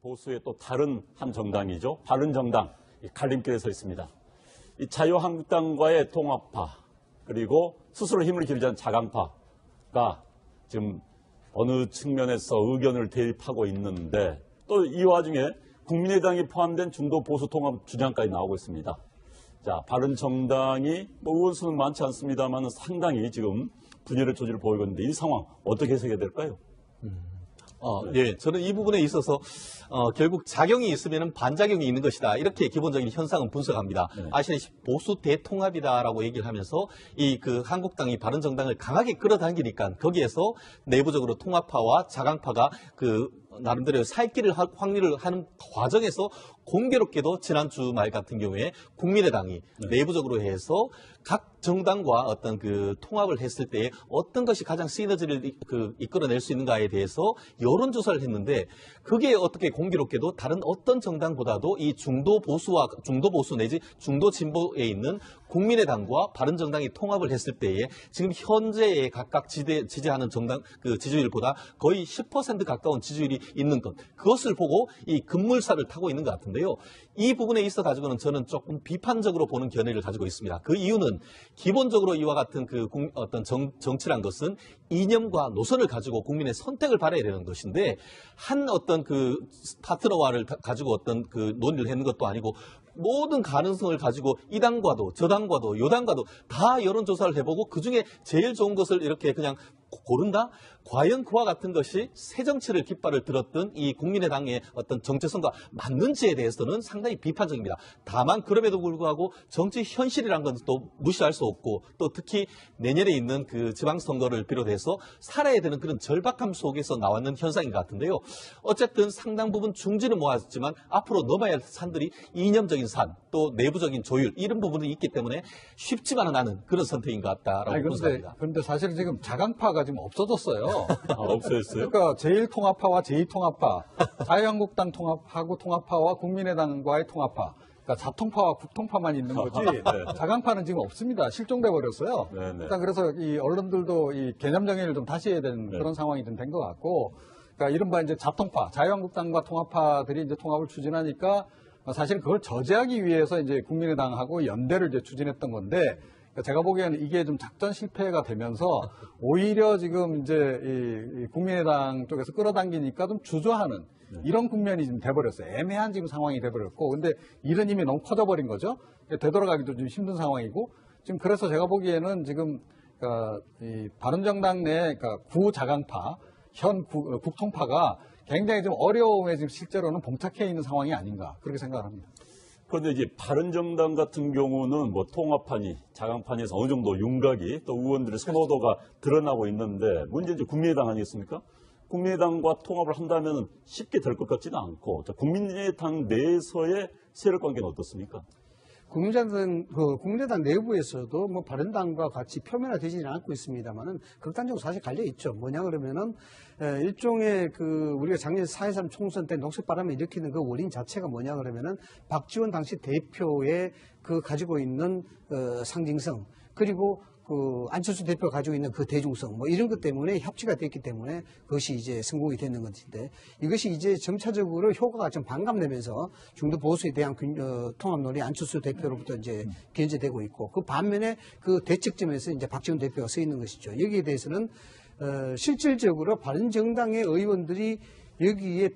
보수의 또 다른 한 정당이죠. 바른정당 갈림길에 서 있습니다. 이 자유한국당과의 통합파 그리고 스스로 힘을 기르자는 자강파가 지금 어느 측면에서 의견을 대립하고 있는데 또 이 와중에 국민의당이 포함된 중도 보수 통합 주장까지 나오고 있습니다. 자, 바른정당이 의원 수는 많지 않습니다만 상당히 지금 분열의 조짐을 보이고 있는데 이 상황 어떻게 해석해야 될까요? 예, 저는 이 부분에 있어서 결국 작용이 있으면 반작용이 있는 것이다. 이렇게 기본적인 현상은 분석합니다. 네. 아시다시피 보수 대통합이다라고 얘기를 하면서 한국당이 바른정당을 강하게 끌어당기니까 거기에서 내부적으로 통합파와 자강파가 나름대로 살 길을 확립을 하는 과정에서 공교롭게도 지난 주말 같은 경우에 국민의당이 내부적으로 해서 각 정당과 어떤 통합을 했을 때 어떤 것이 가장 시너지를 이끌어낼 수 있는가에 대해서 여론조사를 했는데 그게 어떻게 공교롭게도 다른 어떤 정당보다도 이 중도 보수 내지 중도 진보에 있는 국민의당과 바른정당이 통합을 했을 때에 지금 현재에 각각 지지하는 정당 지지율보다 거의 10% 가까운 지지율이 있는 것. 그것을 보고 이 급물살을 타고 있는 것 같은데요. 이 부분에 있어 가지고는 저는 조금 비판적으로 보는 견해를 가지고 있습니다. 그 이유는 기본적으로 이와 같은 어떤 정치란 것은 이념과 노선을 가지고 국민의 선택을 받아야 되는 것인데 한 어떤 파트너와를 가지고 어떤 논의를 하는 것도 아니고 모든 가능성을 가지고 이 당과도 저 당과도 요 당과도 다 여론조사를 해보고 그중에 제일 좋은 것을 이렇게 그냥 고른다? 과연 그와 같은 것이 새정치를 깃발을 들었던 이 국민의당의 어떤 정체성과 맞는지에 대해서는 상당히 비판적입니다. 다만 그럼에도 불구하고 정치 현실이라는 건 또 무시할 수 없고 또 특히 내년에 있는 지방선거를 비롯해서 살아야 되는 그런 절박함 속에서 나왔는 현상인 것 같은데요. 어쨌든 상당 부분 중지는 모았지만 앞으로 넘어야 할 산들이 이념적인 산, 또 내부적인 조율 이런 부분이 있기 때문에 쉽지만은 않은 그런 선택인 것 같다라고 분석합니다. 그런데 사실 지금 자강파가 지금 없어졌어요. 없어졌어요? 그러니까 제1통합파와 제2통합파, 자유한국당 통합하고 통합파와 국민의당과의 통합파, 그러니까 자통파와 국통파만 있는 거지 네. 자강파는 지금 없습니다. 실종돼 버렸어요. 네. 일단 그래서 이 언론들도 이 개념 정의를 좀 다시 해야 되는 그런 상황이 좀 된 것 같고, 그러니까 이른바 이제 자통파, 자유한국당과 통합파들이 이제 통합을 추진하니까 사실 그걸 저지하기 위해서 이제 국민의당하고 연대를 이제 추진했던 건데. 제가 보기에는 이게 좀 작전 실패가 되면서 오히려 지금 이제 이 국민의당 쪽에서 끌어당기니까 좀 주저하는 이런 국면이 지금 돼버렸어요. 애매한 지금 상황이 돼버렸고, 근데 일은 이미 너무 커져버린 거죠. 되돌아가기도 좀 힘든 상황이고, 지금 그래서 제가 보기에는 지금 이 바른정당 내 구자강파, 현 국통파가 굉장히 좀 어려움에 지금 실제로는 봉착해 있는 상황이 아닌가 그렇게 생각을 합니다. 그런데 이제 바른정당 같은 경우는 뭐 통합판이 자강판에서 어느 정도 윤곽이 또 의원들의 선호도가 드러나고 있는데 문제는 이제 국민의당 아니겠습니까? 국민의당과 통합을 한다면 쉽게 될 것 같지는 않고 국민의당 내에서의 세력 관계는 어떻습니까? 국민의당 내부에서도 뭐 바른당과 같이 표면화되지는 않고 있습니다만은 극단적으로 사실 갈려 있죠. 뭐냐 그러면은 일종의 우리가 작년 4.13 총선 때 녹색바람을 일으키는 그 원인 자체가 뭐냐 그러면은 박지원 당시 대표의 가지고 있는 상징성 그리고 안철수 대표가 가지고 있는 그 대중성, 뭐 이런 것 때문에 협치가 됐기 때문에 그것이 이제 성공이 되는 것인데 이것이 이제 점차적으로 효과가 좀 반감되면서 중도 보수에 대한 통합론이 안철수 대표로부터 이제 견제되고 있고 그 반면에 그 대척점에서 이제 박지원 대표가 서 있는 것이죠. 여기에 대해서는 실질적으로 바른정당의 의원들이 여기에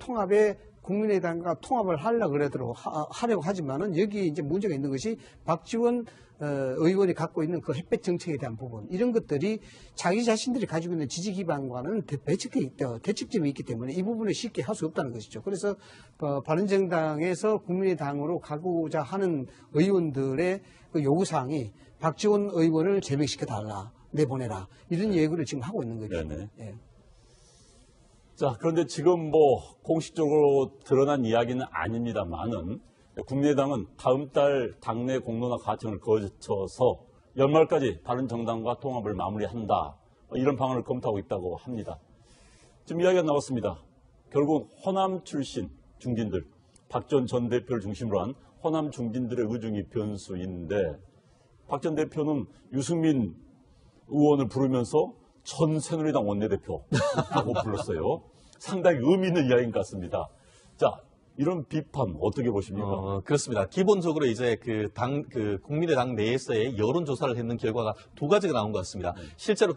국민의당과 통합을 하려고 하지만은 여기에 이제 문제가 있는 것이 박지원 의원이 갖고 있는 그 햇볕 정책에 대한 부분 이런 것들이 자기 자신들이 가지고 있는 지지 기반과는 대척점이 있기 때문에 이 부분을 쉽게 할 수 없다는 것이죠. 그래서 바른정당에서 국민의당으로 가고자 하는 의원들의 그 요구사항이 박지원 의원을 제명시켜달라, 내보내라 이런 얘기를 지금 하고 있는 거죠. 네네. 예. 자, 그런데 지금 공식적으로 드러난 이야기는 아닙니다만은 국민의당은 다음 달 당내 공론화 과정을 거쳐서 연말까지 바른정당과 통합을 마무리한다. 이런 방안을 검토하고 있다고 합니다. 지금 이야기가 나왔습니다. 결국 호남 출신 중진들, 박지원 전 대표를 중심으로 한 호남 중진들의 의중이 변수인데 박 전 대표는 유승민 의원을 부르면서 전 새누리당 원내대표라고 불렀어요. 상당히 의미 있는 이야기인 것 같습니다. 자, 이런 비판 어떻게 보십니까? 그렇습니다. 기본적으로 이제 국민의당 내에서의 여론조사를 했는 결과가 두 가지가 나온 것 같습니다. 실제로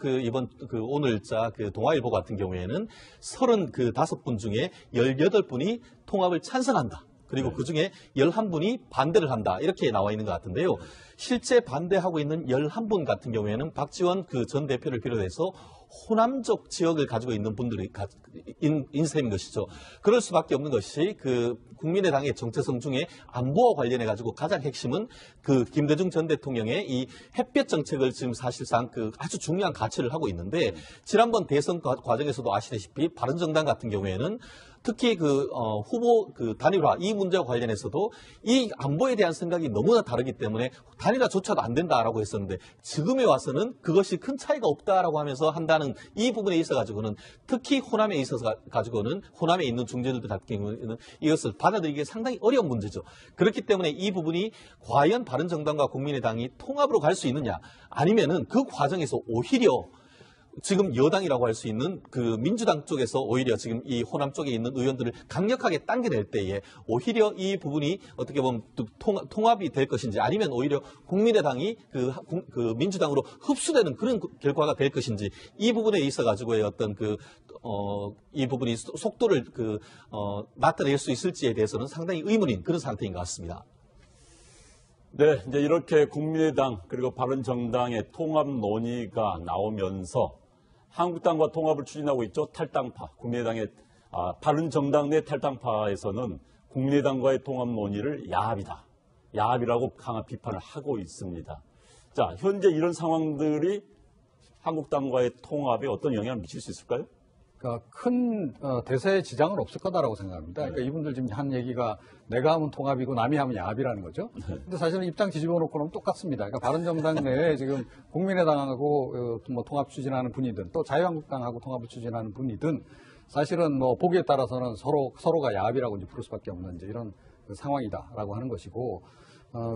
오늘자 동아일보 같은 경우에는 35분 중에 18분이 통합을 찬성한다. 그리고 그 중에 11분이 반대를 한다. 이렇게 나와 있는 것 같은데요. 실제 반대하고 있는 11분 같은 경우에는 박지원 전 대표를 비롯해서 호남적 지역을 가지고 있는 분들이 인 셈인 것이죠. 그럴 수밖에 없는 것이 국민의당의 정체성 중에 안보와 관련해 가지고 가장 핵심은 김대중 전 대통령의 이 햇볕 정책을 지금 사실상 아주 중요한 가치를 하고 있는데 지난번 대선 과정에서도 아시다시피 바른정당 같은 경우에는 특히 후보 단일화 이 문제와 관련해서도 이 안보에 대한 생각이 너무나 다르기 때문에 단일화조차도 안 된다라고 했었는데 지금에 와서는 그것이 큰 차이가 없다라고 하면서 한다는 이 부분에 있어 가지고는 특히 호남에 있어서 가지고는 호남에 있는 중재들들 같은 경우에는 이것을 받아들이기 상당히 어려운 문제죠. 그렇기 때문에 이 부분이 과연 바른정당과 국민의당이 통합으로 갈 수 있느냐 아니면은 그 과정에서 오히려 지금 여당이라고 할 수 있는 민주당 쪽에서 오히려 지금 이 호남 쪽에 있는 의원들을 강력하게 당겨낼 때에 오히려 이 부분이 어떻게 보면 통합이 될 것인지 아니면 오히려 국민의당이 민주당으로 흡수되는 그런 결과가 될 것인지 이 부분에 있어 가지고의 어떤 이 부분이 속도를 나타낼 수 있을지에 대해서는 상당히 의문인 그런 상태인 것 같습니다. 네, 이제 이렇게 국민의당 그리고 바른정당의 통합 논의가 나오면서 한국당과 통합을 추진하고 있죠. 탈당파, 국민의당의 바른정당 내 탈당파에서는 국민의당과의 통합 논의를 야합이다. 야합이라고 강한 비판을 하고 있습니다. 자, 현재 이런 상황들이 한국당과의 통합에 어떤 영향을 미칠 수 있을까요? 그러니까 큰 대세에 지장은 없을 거다라고 생각합니다. 그러니까 이분들 지금 한 얘기가 내가 하면 통합이고 남이 하면 야합이라는 거죠. 근데 사실은 입장 뒤집어 놓고는 똑같습니다. 그러니까 바른정당 내에 지금 국민의당하고 뭐 통합 추진하는 분이든 또 자유한국당하고 통합을 추진하는 분이든 사실은 뭐 보기에 따라서는 서로가 야합이라고 이제 부를 수밖에 없는 이제 이런 상황이다라고 하는 것이고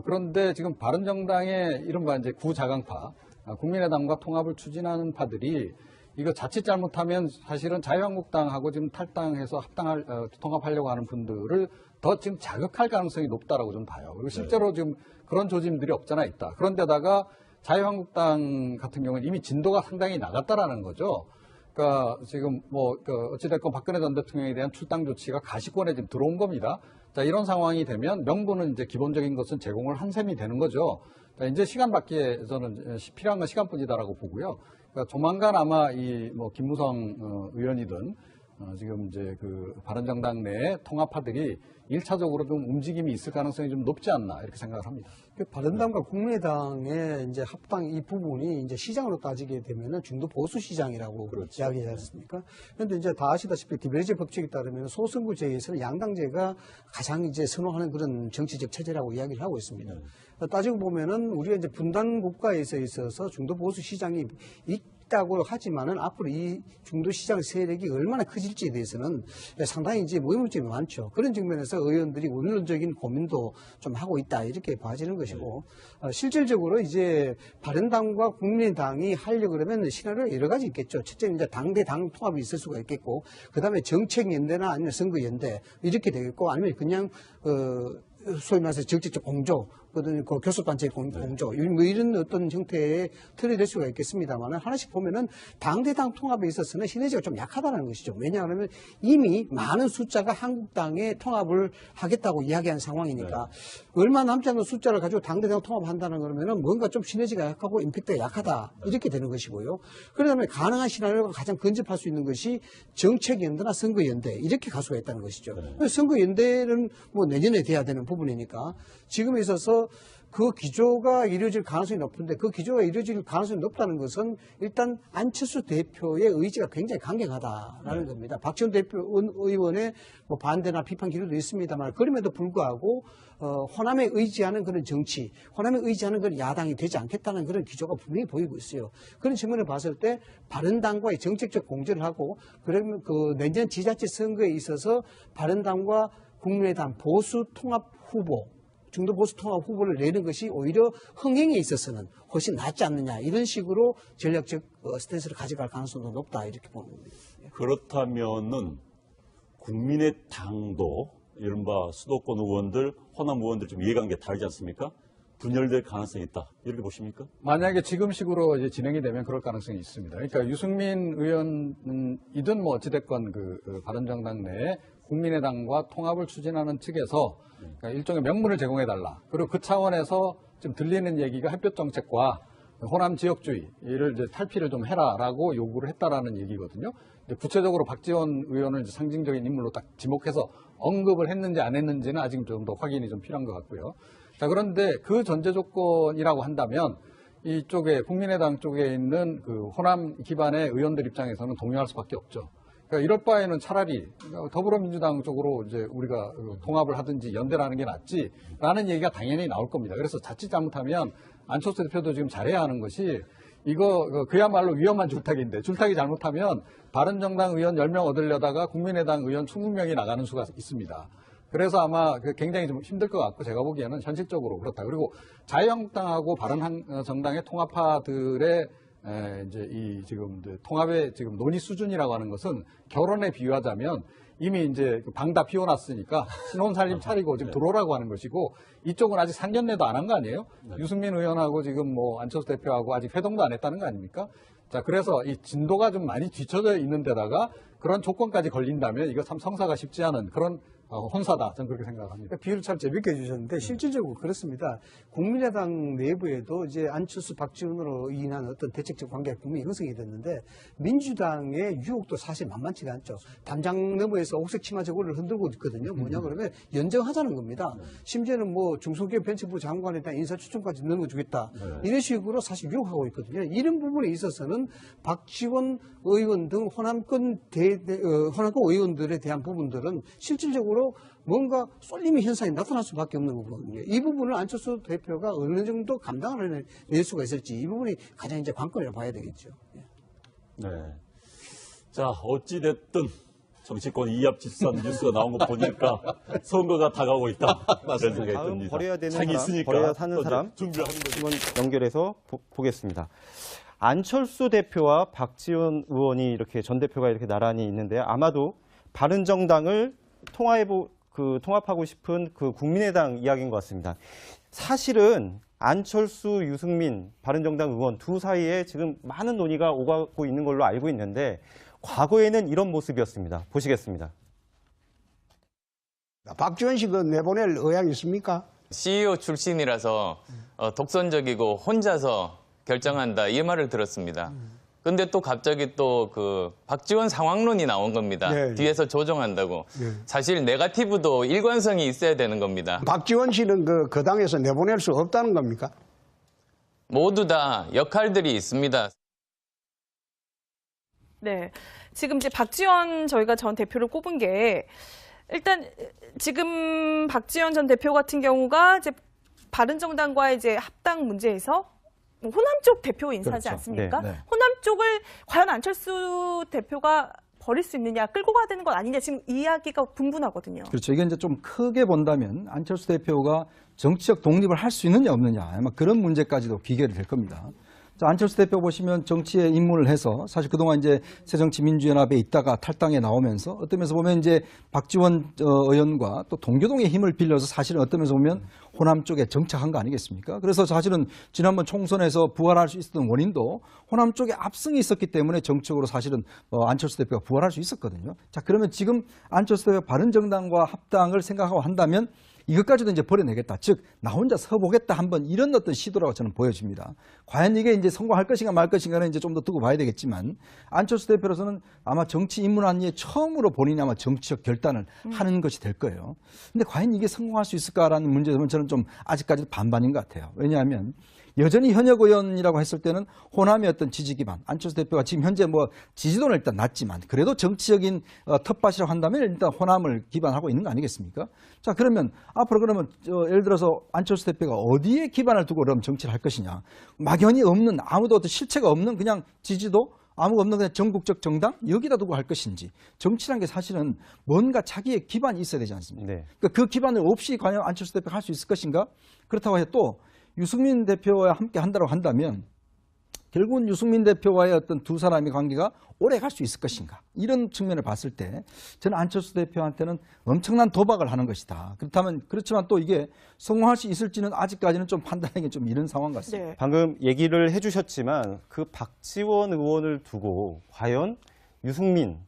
그런데 지금 바른정당의 이른바 이제 구자강파 국민의당과 통합을 추진하는 파들이 이거 자칫 잘못하면 사실은 자유한국당하고 지금 탈당해서 통합하려고 하는 분들을 더 지금 자극할 가능성이 높다라고 좀 봐요. 그리고 실제로 지금 그런 조짐들이 없잖아 있다. 그런데다가 자유한국당 같은 경우는 이미 진도가 상당히 나갔다라는 거죠. 그러니까 지금 어찌됐건 박근혜 전 대통령에 대한 출당 조치가 가시권에 지금 들어온 겁니다. 자, 이런 상황이 되면 명분은 이제 기본적인 것은 제공을 한 셈이 되는 거죠. 자, 이제 시간밖에 저는 필요한 건 시간뿐이다라고 보고요. 그러니까 조만간 아마 김무성 의원이든 지금 이제 바른정당 내 통합파들이 1차적으로 좀 움직임이 있을 가능성이 좀 높지 않나 이렇게 생각을 합니다. 바른당과 국민의당의 이제 합당 이 부분이 이제 시장으로 따지게 되면은 중도 보수 시장이라고 이야기하지 않습니까? 그런데 이제 다 아시다시피 디베이지 법칙에 따르면 소선구제에서는 양당제가 가장 이제 선호하는 그런 정치적 체제라고 이야기를 하고 있습니다. 따지고 보면은 우리가 이제 분단 국가에서 있어서 중도 보수 시장이 있다고 하지만은 앞으로 이 중도 시장 세력이 얼마나 커질지에 대해서는 상당히 이제 의문점이 많죠. 그런 측면에서 의원들이 원론적인 고민도 좀 하고 있다 이렇게 봐지는 것이고 실질적으로 이제 바른당과 국민의당이 하려고 그러면 시나리오가 여러 가지 있겠죠. 첫째는 이제 당대당 통합이 있을 수가 있겠고 그다음에 정책연대나 아니면 선거연대 이렇게 되겠고 아니면 그냥 소위 말해서 정치적 공조, 그 교섭단체 공조, 뭐 이런 어떤 형태의 틀이 될 수가 있겠습니다만 하나씩 보면은 당대당 통합에 있어서는 시너지가 좀 약하다는 것이죠. 왜냐하면 이미 많은 숫자가 한국당에 통합을 하겠다고 이야기한 상황이니까 얼마 남지 않은 숫자를 가지고 당대당 통합한다는 그러면은 뭔가 좀 시너지가 약하고 임팩트가 약하다 이렇게 되는 것이고요. 그러다면 가능한 시나리오가 가장 근접할 수 있는 것이 정책연대나 선거연대 이렇게 갈 수가 있다는 것이죠. 선거연대는 뭐 내년에 돼야 되는 부분이니까 지금에 있어서 그 기조가 이루어질 가능성이 높은데 그 기조가 이루어질 가능성이 높다는 것은 일단 안철수 대표의 의지가 굉장히 강경하다라는 겁니다. 박지원 의원의 뭐 반대나 비판 기류도 있습니다만 그럼에도 불구하고 호남에 의지하는 그런 정치, 호남에 의지하는 그런 야당이 되지 않겠다는 그런 기조가 분명히 보이고 있어요. 그런 측면을 봤을 때 바른당과의 정책적 공조를 하고 그러면 내년 지자체 선거에 있어서 바른당과 국민의당 보수 통합 후보 중도 보수 통합 후보를 내는 것이 오히려 흥행에 있어서는 훨씬 낫지 않느냐 이런 식으로 전략적 스탠스를 가져갈 가능성도 높다 이렇게 보는 겁니다. 그렇다면은 국민의당도 이른바 수도권 의원들, 호남 의원들 좀 이해관계 다르지 않습니까? 분열될 가능성이 있다. 이렇게 보십니까? 만약에 지금식으로 이제 진행이 되면 그럴 가능성이 있습니다. 그러니까 유승민 의원이든 뭐 어찌됐건 그 바른정당 내에 국민의당과 통합을 추진하는 측에서 그러니까 일종의 명분을 제공해달라. 그리고 그 차원에서 좀 들리는 얘기가 햇볕 정책과 호남 지역주의를 이제 탈피를 좀 해라라고 요구를 했다라는 얘기거든요. 구체적으로 박지원 의원을 이제 상징적인 인물로 딱 지목해서 언급을 했는지 안 했는지는 아직 좀 더 확인이 좀 필요한 것 같고요. 자, 그런데 그 전제 조건이라고 한다면 이쪽에 국민의당 쪽에 있는 그 호남 기반의 의원들 입장에서는 동의할 수밖에 없죠. 그러니까 이럴 바에는 차라리 더불어민주당 쪽으로 이제 우리가 통합을 하든지 연대를 하는 게 낫지라는 얘기가 당연히 나올 겁니다. 그래서 자칫 잘못하면 안철수 대표도 지금 잘해야 하는 것이 이거 그야말로 위험한 줄타기인데 줄타기 잘못하면 바른정당 의원 10명 얻으려다가 국민의당 의원 20명이 나가는 수가 있습니다. 그래서 아마 굉장히 좀 힘들 것 같고 제가 보기에는 현실적으로 그렇다. 그리고 자유한국당하고 바른정당의 통합파들의 이제 이 지금 통합의 지금 논의 수준이라고 하는 것은 결혼에 비유하자면 이미 이제 방 다 비워놨으니까 신혼살림 차리고 지금 들어오라고 하는 것이고 이쪽은 아직 상견례도 안 한 거 아니에요? 네. 유승민 의원하고 지금 뭐 안철수 대표하고 아직 회동도 안 했다는 거 아닙니까? 자, 그래서 이 진도가 좀 많이 뒤쳐져 있는 데다가 그런 조건까지 걸린다면 이거 참 성사가 쉽지 않은 그런 혼사다. 저는 그렇게 생각합니다. 비유를 참 재밌게 해주셨는데 실질적으로 그렇습니다. 국민의당 내부에도 이제 안철수, 박지원으로 인한 어떤 대책적 관계가 분명히 형성이 됐는데 민주당의 유혹도 사실 만만치가 않죠. 담장 너머에서 옥색 치마 저고리를 흔들고 있거든요. 뭐냐 그러면 연정하자는 겁니다. 심지어는 뭐 중소기업 벤처부 장관에 대한 인사추천까지 넘어주겠다. 이런 식으로 사실 유혹하고 있거든요. 이런 부분에 있어서는 박지원 의원 등 호남권 의원들에 대한 부분들은 실질적으로 뭔가 쏠림의 현상이 나타날 수밖에 없는 거거든요. 이 부분을 안철수 대표가 어느 정도 감당을 낼 수가 있을지 이 부분이 가장 이제 관건이라고 봐야 되겠죠. 네. 자, 어찌됐든 정치권 이합집산 뉴스가 나온 거 보니까 선거가 다가오고 있다. 그런 생각이 다음 듭니다. 버려야 되는 책이 사람, 있으니까 버려야 하는 사람 준비하는 거죠. 한번 연결해서 보겠습니다. 안철수 대표와 박지원 의원이 이렇게 전 대표가 이렇게 나란히 있는데 아마도 바른정당을 통합하고 싶은 그 국민의당 이야기인 것 같습니다. 사실은 안철수, 유승민, 바른정당 의원 두 사이에 지금 많은 논의가 오가고 있는 걸로 알고 있는데 과거에는 이런 모습이었습니다. 보시겠습니다. 박지원 씨 그 내보낼 의향이 있습니까? CEO 출신이라서 독선적이고 혼자서 결정한다 이 말을 들었습니다. 근데 또 갑자기 또 그 박지원 상황론이 나온 겁니다. 네. 뒤에서 조정한다고. 네. 사실 네거티브도 일관성이 있어야 되는 겁니다. 박지원 씨는 그 당에서 내보낼 수 없다는 겁니까? 모두 다 역할들이 있습니다. 네. 지금 이제 박지원 저희가 전 대표를 꼽은 게 일단 지금 박지원 전 대표 같은 경우가 이제 바른정당과 이제 합당 문제에서 호남 쪽 대표 인사지 그렇죠. 않습니까? 네, 네. 호남 쪽을 과연 안철수 대표가 버릴 수 있느냐, 끌고 가야 되는 건 아니냐, 지금 이야기가 분분하거든요. 그렇죠. 이게 이제 좀 크게 본다면 안철수 대표가 정치적 독립을 할 수 있느냐 없느냐 아마 그런 문제까지도 귀결이 될 겁니다. 자, 안철수 대표 보시면 정치에 입문을 해서 사실 그동안 이제 새정치민주연합에 있다가 탈당에 나오면서 어떤 면에서 보면 이제 박지원 의원과 또 동교동의 힘을 빌려서 사실은 어떤 면에서 보면 호남 쪽에 정착한 거 아니겠습니까? 그래서 사실은 지난번 총선에서 부활할 수 있었던 원인도 호남 쪽에 압승이 있었기 때문에 정치적으로 사실은 안철수 대표가 부활할 수 있었거든요. 자, 그러면 지금 안철수 대표가 바른정당과 합당을 생각하고 한다면 이것까지도 이제 버려내겠다. 즉, 나 혼자 서보겠다. 한번 이런 어떤 시도라고 저는 보여집니다. 과연 이게 이제 성공할 것인가 말 것인가는 이제 좀 더 두고 봐야 되겠지만, 안철수 대표로서는 아마 정치 입문한 이후에 처음으로 본인이 아마 정치적 결단을 하는 것이 될 거예요. 근데 과연 이게 성공할 수 있을까라는 문제는 저는 좀 아직까지도 반반인 것 같아요. 왜냐하면, 여전히 현역 의원이라고 했을 때는 호남의 어떤 지지 기반, 안철수 대표가 지금 현재 뭐 지지도는 일단 낮지만 그래도 정치적인 텃밭이라고 한다면 일단 호남을 기반하고 있는 거 아니겠습니까? 자, 그러면 앞으로 그러면 예를 들어서 안철수 대표가 어디에 기반을 두고 그럼 정치를 할 것이냐? 막연히 없는 아무도 어떤 실체가 없는 그냥 지지도 아무것도 없는 그냥 전국적 정당 여기다 두고 할 것인지 정치라는 게 사실은 뭔가 자기의 기반이 있어야 되지 않습니까? 네. 그러니까 그 기반을 없이 과연 안철수 대표가 할 수 있을 것인가? 그렇다고 해서 또 유승민 대표와 함께 한다고 한다면 결국은 유승민 대표와의 어떤 두 사람의 관계가 오래 갈 수 있을 것인가. 이런 측면을 봤을 때 저는 안철수 대표한테는 엄청난 도박을 하는 것이다. 그렇지만 또 이게 성공할 수 있을지는 아직까지는 좀 판단하기 좀 이른 상황 같습니다. 네. 방금 얘기를 해주셨지만 그 박지원 의원을 두고 과연 유승민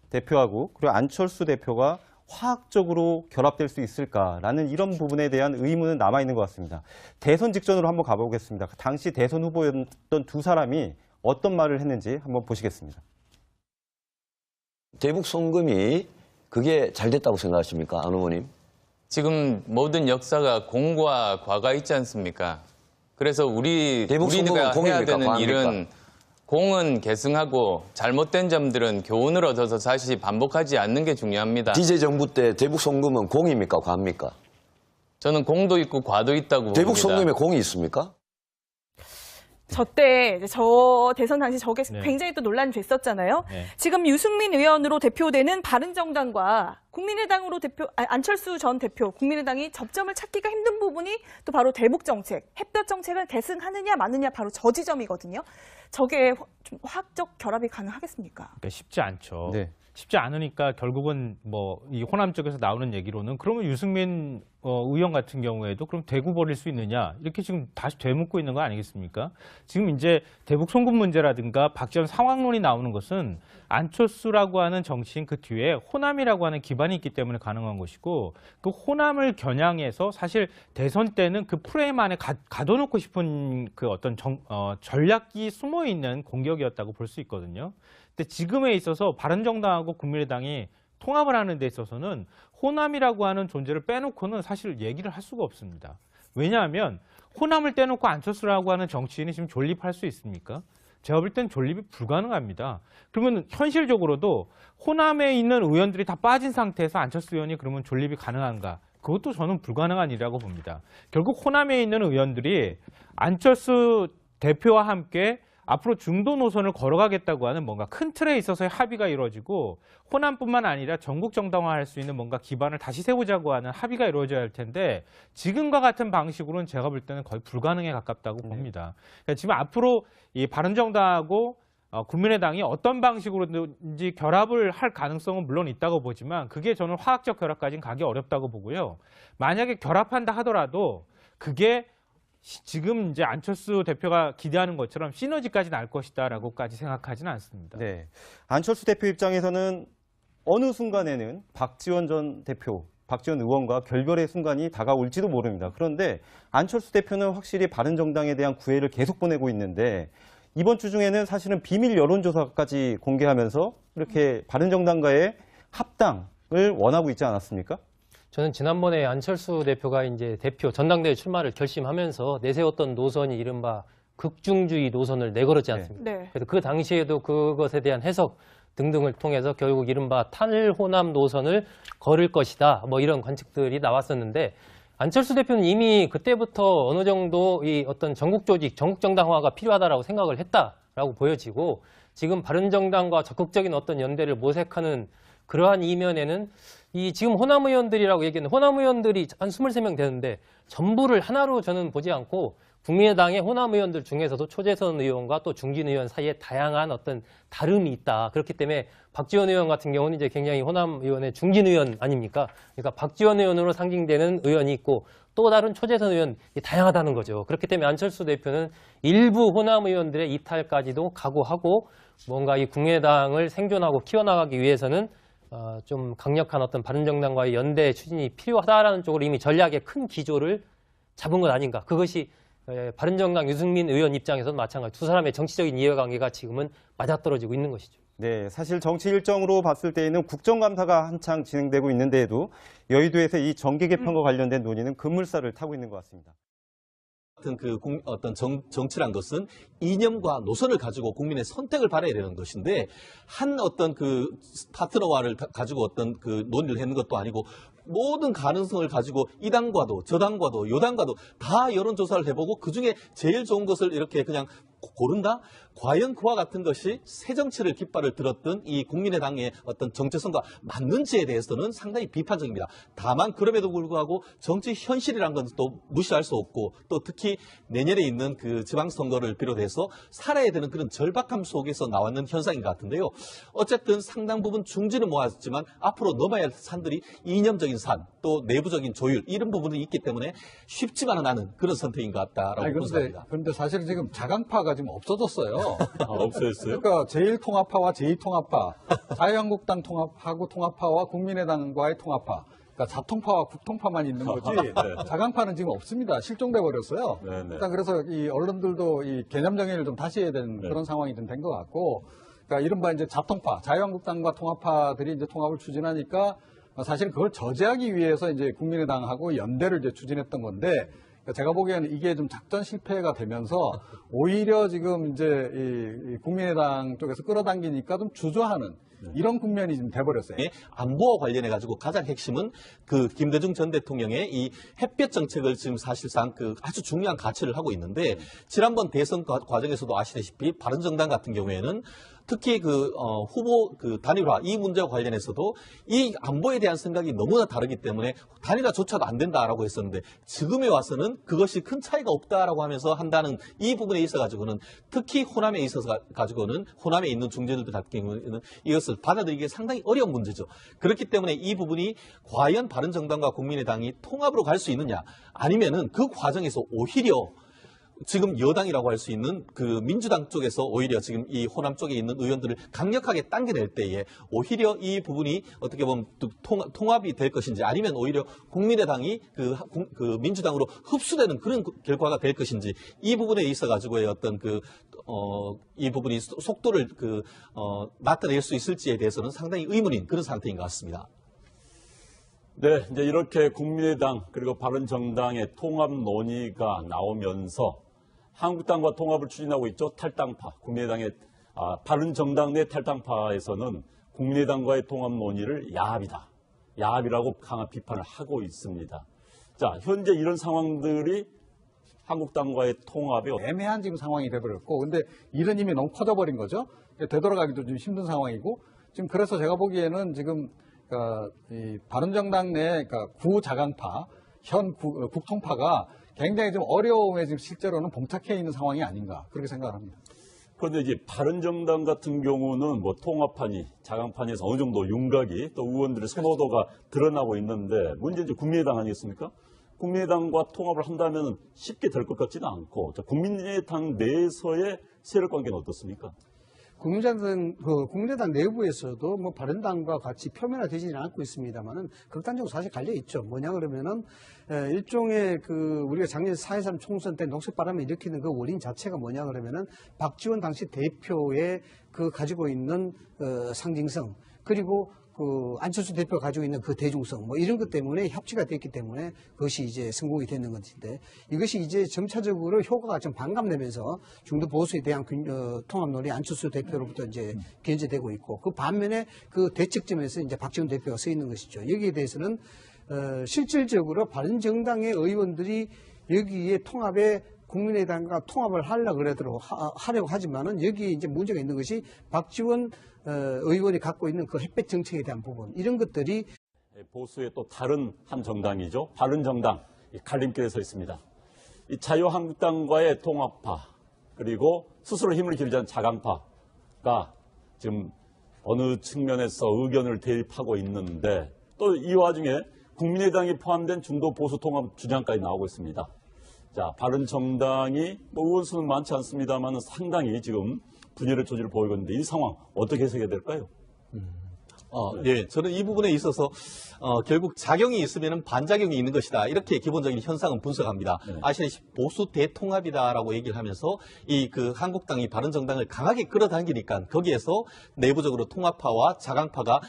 대표하고 그리고 안철수 대표가 화학적으로 결합될 수 있을까라는 이런 부분에 대한 의문은 남아있는 것 같습니다. 대선 직전으로 한번 가보겠습니다. 당시 대선 후보였던 두 사람이 어떤 말을 했는지 한번 보시겠습니다. 대북 송금이 그게 잘 됐다고 생각하십니까? 안 의원님? 지금 모든 역사가 공과 과가 있지 않습니까? 그래서 대북 송금은 우리가 해야 공입니까? 되는 과입니까? 일은 공은 계승하고 잘못된 점들은 교훈을 얻어서 다시 반복하지 않는 게 중요합니다. DJ 정부 때 대북 송금은 공입니까? 과입니까? 저는 공도 있고 과도 있다고 대북 봅니다. 송금에 공이 있습니까? 저 대선 당시 저게 굉장히 또 논란이 됐었잖아요. 지금 유승민 의원으로 대표되는 바른정당과 국민의당으로 안철수 전 대표, 국민의당이 접점을 찾기가 힘든 부분이 또 바로 대북 정책, 햇볕 정책을 계승하느냐 마느냐 바로 저 지점이거든요. 저게 좀 화학적 결합이 가능하겠습니까? 그러니까 쉽지 않죠. 네. 쉽지 않으니까 결국은 뭐 이 호남 쪽에서 나오는 얘기로는 그러면 유승민 의원 같은 경우에도 그럼 대구 벌일 수 있느냐 이렇게 지금 다시 되묻고 있는 거 아니겠습니까? 지금 이제 대북 송금 문제라든가 박지원 상황론이 나오는 것은 안철수라고 하는 정치인 그 뒤에 호남이라고 하는 기반이 있기 때문에 가능한 것이고 그 호남을 겨냥해서 사실 대선 때는 그 프레임 안에 가둬놓고 싶은 그 어떤 전략이 숨어 있는 공격이었다고 볼 수 있거든요. 근데 지금에 있어서 바른정당하고 국민의당이 통합을 하는 데 있어서는 호남이라고 하는 존재를 빼놓고는 사실 얘기를 할 수가 없습니다. 왜냐하면 호남을 떼놓고 안철수라고 하는 정치인이 지금 존립할 수 있습니까? 제가 볼 땐 존립이 불가능합니다. 그러면 현실적으로도 호남에 있는 의원들이 다 빠진 상태에서 안철수 의원이 그러면 존립이 가능한가? 그것도 저는 불가능한 일이라고 봅니다. 결국 호남에 있는 의원들이 안철수 대표와 함께 앞으로 중도 노선을 걸어가겠다고 하는 뭔가 큰 틀에 있어서의 합의가 이루어지고 호남뿐만 아니라 전국 정당화할 수 있는 뭔가 기반을 다시 세우자고 하는 합의가 이루어져야 할 텐데 지금과 같은 방식으로는 제가 볼 때는 거의 불가능에 가깝다고 봅니다. 그러니까 지금 앞으로 이 바른정당하고 국민의당이 어떤 방식으로든지 결합을 할 가능성은 물론 있다고 보지만 그게 저는 화학적 결합까지는 가기 어렵다고 보고요. 만약에 결합한다 하더라도 그게 지금 이제 안철수 대표가 기대하는 것처럼 시너지까지 날 것이다라고까지 생각하지는 않습니다. 네, 안철수 대표 입장에서는 어느 순간에는 박지원 전 대표, 박지원 의원과 결별의 순간이 다가올지도 모릅니다. 그런데 안철수 대표는 확실히 바른정당에 대한 구애를 계속 보내고 있는데 이번 주 중에는 사실은 비밀 여론조사까지 공개하면서 이렇게 바른정당과의 합당을 원하고 있지 않았습니까? 저는 지난번에 안철수 대표가 이제 대표 전당대회 출마를 결심하면서 내세웠던 노선이 이른바 극중주의 노선을 내걸었지 않습니까? 네. 그래서 그 당시에도 그것에 대한 해석 등등을 통해서 결국 이른바 탈호남 노선을 걸을 것이다. 뭐 이런 관측들이 나왔었는데 안철수 대표는 이미 그때부터 어느 정도 이 어떤 전국 조직, 전국 정당화가 필요하다라고 생각을 했다라고 보여지고 지금 바른정당과 적극적인 어떤 연대를 모색하는 그러한 이면에는 이 지금 호남 의원들이라고 얘기했는데 호남 의원들이 한 23명 되는데 전부를 하나로 저는 보지 않고 국민의당의 호남 의원들 중에서도 초재선 의원과 또 중진 의원 사이에 다양한 어떤 다름이 있다. 그렇기 때문에 박지원 의원 같은 경우는 이제 굉장히 호남 의원의 중진 의원 아닙니까? 그러니까 박지원 의원으로 상징되는 의원이 있고 또 다른 초재선 의원이 다양하다는 거죠. 그렇기 때문에 안철수 대표는 일부 호남 의원들의 이탈까지도 각오하고 뭔가 이 국민의당을 생존하고 키워나가기 위해서는 좀 강력한 어떤 바른정당과의 연대 추진이 필요하다라는 쪽으로 이미 전략의 큰 기조를 잡은 것 아닌가. 그것이 바른정당 유승민 의원 입장에서는 마찬가지. 두 사람의 정치적인 이해관계가 지금은 맞아떨어지고 있는 것이죠. 네, 사실 정치 일정으로 봤을 때에는 국정감사가 한창 진행되고 있는데에도 여의도에서 이 정계 개편과 관련된 논의는 급물살을 타고 있는 것 같습니다. 같은 어떤 정치란 것은 이념과 노선을 가지고 국민의 선택을 받아야 되는 것인데 한 어떤 그 파트너와를 가지고 어떤 그 논의를 하는 것도 아니고 모든 가능성을 가지고 이 당과도 저 당과도 요 당과도 다 여론조사를 해보고 그중에 제일 좋은 것을 이렇게 그냥 고른다? 과연 그와 같은 것이 새 정치를 깃발을 들었던 이 국민의당의 어떤 정체성과 맞는지에 대해서는 상당히 비판적입니다. 다만 그럼에도 불구하고 정치 현실이라는 건 또 무시할 수 없고 또 특히 내년에 있는 그 지방선거를 비롯해서 살아야 되는 그런 절박함 속에서 나왔는 현상인 것 같은데요. 어쨌든 상당 부분 중지는 모았지만 앞으로 넘어야 할 산들이 이념적인 산, 또 내부적인 조율 이런 부분이 있기 때문에 쉽지만은 않은 그런 선택인 것 같다라고 분석합니다. 그런데 사실 지금 자강파가 지금 없어졌어요. 없어졌어요? 그러니까 제1통합파와 제2통합파, 자유한국당 통합하고 통합파와 국민의당과의 통합파, 그러니까 자통파와 국통파만 있는 거지 네. 자강파는 지금 없습니다. 실종돼 버렸어요. 네, 네. 일단 그래서 이 언론들도 이 개념 정의를 좀 다시 해야 되는 그런 상황이 좀 된 것 같고, 그러니까 이른바 이제 자통파, 자유한국당과 통합파들이 이제 통합을 추진하니까 사실 그걸 저지하기 위해서 이제 국민의당하고 연대를 이제 추진했던 건데. 제가 보기에는 이게 좀 작전 실패가 되면서 오히려 지금 이제 이 국민의당 쪽에서 끌어당기니까 좀 주저하는 이런 국면이 좀 돼버렸어요. 안보와 관련해 가지고 가장 핵심은 그 김대중 전 대통령의 이 햇볕 정책을 지금 사실상 그 아주 중요한 가치를 하고 있는데 지난번 대선 과정에서도 아시다시피 바른정당 같은 경우에는 특히 그 후보 그 단일화 이 문제와 관련해서도 이 안보에 대한 생각이 너무나 다르기 때문에 단일화조차도 안 된다라고 했었는데 지금에 와서는 그것이 큰 차이가 없다라고 하면서 한다는 이 부분에 있어 가지고는 특히 호남에 있어서 가지고는 호남에 있는 중재들들 같은 경우에는 이것을 받아들이기 상당히 어려운 문제죠. 그렇기 때문에 이 부분이 과연 바른정당과 국민의당이 통합으로 갈 수 있느냐 아니면은 그 과정에서 오히려 지금 여당이라고 할 수 있는 그 민주당 쪽에서 오히려 지금 이 호남 쪽에 있는 의원들을 강력하게 당겨낼 때에 오히려 이 부분이 어떻게 보면 통합이 될 것인지 아니면 오히려 국민의당이 그 민주당으로 흡수되는 그런 결과가 될 것인지 이 부분에 있어 가지고의 어떤 이 부분이 속도를 나타낼 수 있을지에 대해서는 상당히 의문인 그런 상태인 것 같습니다. 네, 이제 이렇게 국민의당 그리고 바른정당의 통합 논의가 나오면서 한국당과 통합을 추진하고 있죠. 탈당파, 국민의당의 바른정당 내 탈당파에서는 국민의당과의 통합 논의를 야합이다. 야합이라고 강한 비판을 하고 있습니다. 자, 현재 이런 상황들이 한국당과의 통합이 애매한 지금 상황이 돼버렸고, 근데 일은 이미 너무 커져버린 거죠. 되돌아가기도 좀 힘든 상황이고, 지금 그래서 제가 보기에는 지금 이 바른정당 내 구자강파, 현 국통파가 굉장히 좀 어려움에 지금 실제로는 봉착해 있는 상황이 아닌가 그렇게 생각을 합니다. 그런데 이제 바른정당 같은 경우는 뭐 통합판이 자강판에서 어느 정도 윤곽이 또 의원들의 선호도가 드러나고 있는데 문제는 이제 국민의당 아니겠습니까? 국민의당과 통합을 한다면 쉽게 될 것 같지는 않고 국민의당 내에서의 세력 관계는 어떻습니까? 국민의당 내부에서도 뭐 바른당과 같이 표면화되지는 않고 있습니다만은 극단적으로 사실 갈려 있죠. 뭐냐 그러면은 일종의 우리가 작년 4.13 총선 때 녹색바람을 일으키는 그 원인 자체가 뭐냐 그러면은 박지원 당시 대표의 가지고 있는 상징성 그리고 안철수 대표가 가지고 있는 그 대중성, 뭐 이런 것 때문에 협치가 됐기 때문에 그것이 이제 성공이 되는 것인데 이것이 이제 점차적으로 효과가 좀 반감되면서 중도 보수에 대한 통합 논의 안철수 대표로부터 이제 견제되고 있고 그 반면에 그 대책점에서 이제 박지원 대표가 서 있는 것이죠. 여기에 대해서는 실질적으로 바른정당의 의원들이 여기에 통합에 국민의당과 통합을 하려고 하지만은 여기에 이제 문제가 있는 것이 박지원 의원이 갖고 있는 그 햇볕 정책에 대한 부분 이런 것들이 보수의 또 다른 한 정당이죠. 바른정당 갈림길에 서 있습니다. 이 자유한국당과의 통합파 그리고 스스로 힘을 기르자는 자강파가 지금 어느 측면에서 의견을 대립하고 있는데 또 이 와중에 국민의당이 포함된 중도 보수 통합 주장까지 나오고 있습니다. 자, 바른정당이 의원 수는 많지 않습니다만 상당히 지금 분열의 조짐을 보이고 있는데 이 상황 어떻게 해석해야 될까요? 네, 저는 이 부분에 있어서 결국 작용이 있으면 반작용이 있는 것이다. 이렇게 기본적인 현상은 분석합니다. 네. 아시다시피 보수 대통합이다라고 얘기를 하면서 한국당이 바른정당을 강하게 끌어당기니까 거기에서 내부적으로 통합파와 자강파가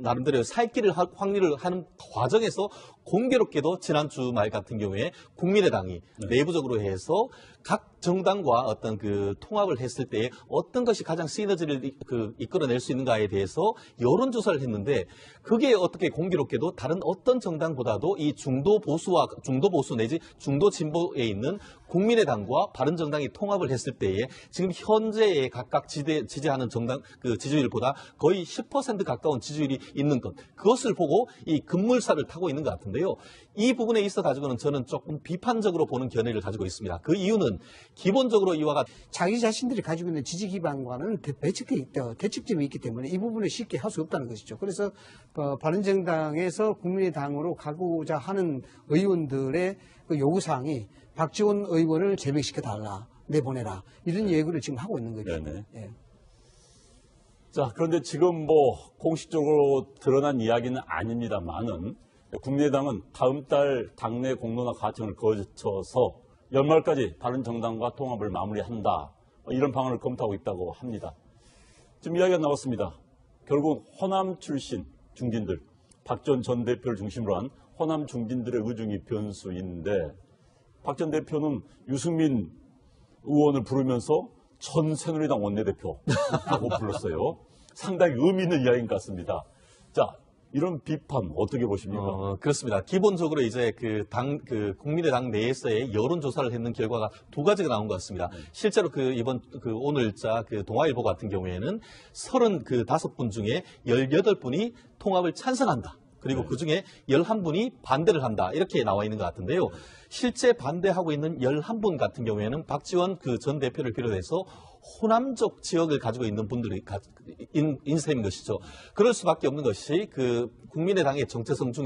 나름대로 살 길을 확리를 하는 과정에서 공교롭게도 지난주 말 같은 경우에 국민의당이 내부적으로 해서 각 정당과 어떤 그 통합을 했을 때 어떤 것이 가장 시너지를 이끌어낼 수 있는가에 대해서 여론조사를 했는데 그게 어떻게 공교롭게도 다른 어떤 정당보다도 이 중도 보수 내지 중도 진보에 있는 국민의당과 바른정당이 통합을 했을 때에 지금 현재에 각각 지지하는 정당 그 지지율보다 거의 10% 가까운 지지율이 있는 것, 그것을 보고 이 급물살을 타고 있는 것 같은데요. 이 부분에 있어 가지고는 저는 조금 비판적으로 보는 견해를 가지고 있습니다. 그 이유는 기본적으로 이와 같은 자기 자신들이 가지고 있는 지지 기반과는 대척점이 있기 때문에 이 부분을 쉽게 할 수 없다는 것이죠. 그래서 바른정당에서 국민의당으로 가고자 하는 의원들의 그 요구사항이 박지원 의원을 제명시켜달라, 내보내라, 이런 얘기를 지금 하고 있는 거죠. 네네. 예. 자, 그런데 지금 공식적으로 드러난 이야기는 아닙니다만은 국민의당은 다음 달 당내 공론화 과정을 거쳐서 연말까지 바른정당과 통합을 마무리한다, 이런 방안을 검토하고 있다고 합니다. 지금 이야기가 나왔습니다. 결국 호남 출신 중진들, 박지원 전 대표를 중심으로 한 호남 중진들의 의중이 변수인데 박 전 대표는 유승민 의원을 부르면서 전 새누리당 원내대표라고 불렀어요. 상당히 의미 있는 이야기인 것 같습니다. 자, 이런 비판 어떻게 보십니까? 그렇습니다. 기본적으로 이제 국민의당 내에서의 여론조사를 했는 결과가 두 가지가 나온 것 같습니다. 실제로 이번 오늘자 동아일보 같은 경우에는 35분 중에 18분이 통합을 찬성한다. 그리고 그 중에 11분이 반대를 한다. 이렇게 나와 있는 것 같은데요. 실제 반대하고 있는 11분 같은 경우에는 박지원 전 대표를 비롯해서 호남적 지역을 가지고 있는 분들이 인셈인 것이죠. 그럴 수밖에 없는 것이 국민의당의 정체성 중에